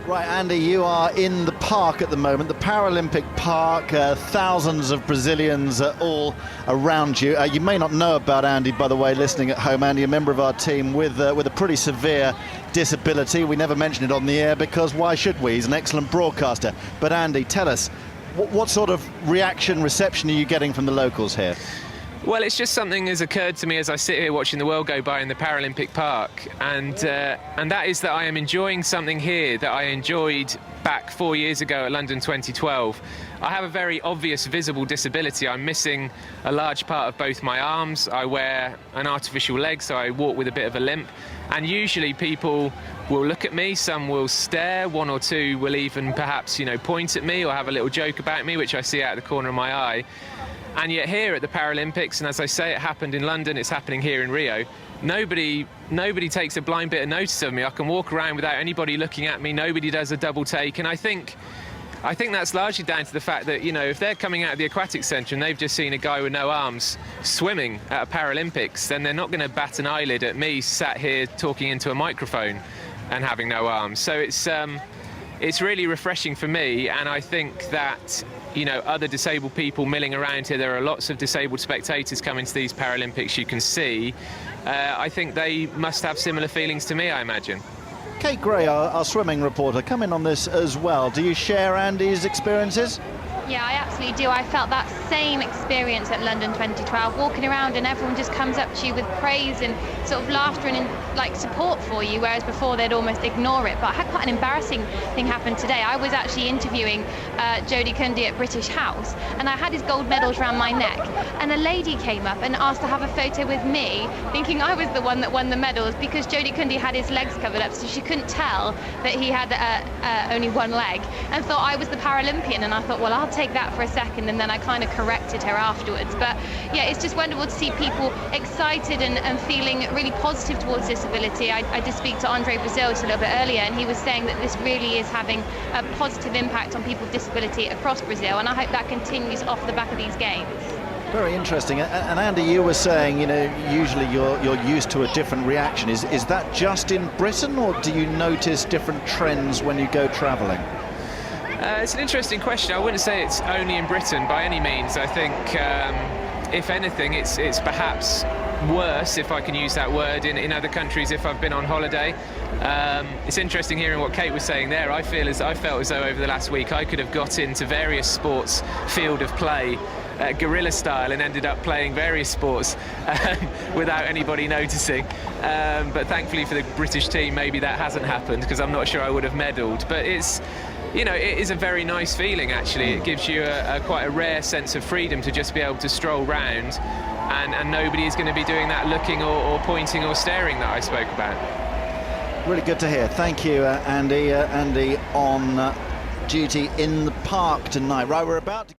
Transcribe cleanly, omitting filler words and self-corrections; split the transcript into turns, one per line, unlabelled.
Right, Andy, you are in the park at the moment, the Paralympic park, thousands of Brazilians all around you. You may not know about Andy, by the way, listening at home. Andy, a member of our team with a pretty severe disability. We never mention it on the air because why should we? He's an excellent broadcaster. But Andy, tell us, what sort of reception are you getting from the locals here?
Well, it's just something has occurred to me as I sit here watching the world go by in the Paralympic park, and that is that I am enjoying something here that I enjoyed back 4 years ago at London 2012. I have a very obvious visible disability. I'm missing a large part of both my arms. I wear an artificial leg, so I walk with a bit of a limp. And usually people will look at me, some will stare, one or two will even perhaps, point at me or have a little joke about me, which I see out of the corner of my eye. And yet here at the Paralympics, and as I say, it happened in London, it's happening here in Rio, nobody takes a blind bit of notice of me. I can walk around without anybody looking at me, nobody does a double take, and I think that's largely down to the fact that, if they're coming out of the aquatic centre and they've just seen a guy with no arms swimming at a Paralympics, then they're not going to bat an eyelid at me sat here talking into a microphone and having no arms. So it's really refreshing for me, and I think that other disabled people milling around here, there are lots of disabled spectators coming to these Paralympics, you can see. I think they must have similar feelings to me, I imagine.
Kate Gray, our swimming reporter, come in on this as well. Do you share Andy's experiences?
Yeah, I absolutely do. I felt that same experience at London 2012, walking around and everyone just comes up to you with praise and sort of laughter and support for you, whereas before they'd almost ignore it. But I had quite an embarrassing thing happen today. I was actually interviewing Jodie Cundy at British House, and I had his gold medals around my neck, and a lady came up and asked to have a photo with me, thinking I was the one that won the medals, because Jodie Cundy had his legs covered up, so she couldn't tell that he had only one leg, and thought I was the Paralympian. And I thought, well, I'll take that for a second, and then I kind of corrected her afterwards. But yeah, it's just wonderful to see people excited and feeling really positive towards disability. I did speak to Andre Brazil a little bit earlier, and he was saying that this really is having a positive impact on people with disability across Brazil, and I hope that continues off the back of these games.
Very interesting. And Andy, you were saying, usually you're used to a different reaction. Is that just in Britain, or do you notice different trends when you go travelling?
It's an interesting question. I wouldn't say it's only in Britain by any means. I think, if anything, it's perhaps worse, if I can use that word, in other countries if I've been on holiday. It's interesting hearing what Kate was saying there. I felt as though over the last week I could have got into various sports field of play guerrilla style and ended up playing various sports without anybody noticing. But thankfully for the British team, maybe that hasn't happened, because I'm not sure I would have medalled. But it is a very nice feeling, actually. It gives you quite a rare sense of freedom to just be able to stroll round, and nobody is going to be doing that looking or pointing or staring that I spoke about.
Really good to hear. Thank you, Andy. Andy on duty in the park tonight. Right, we're about to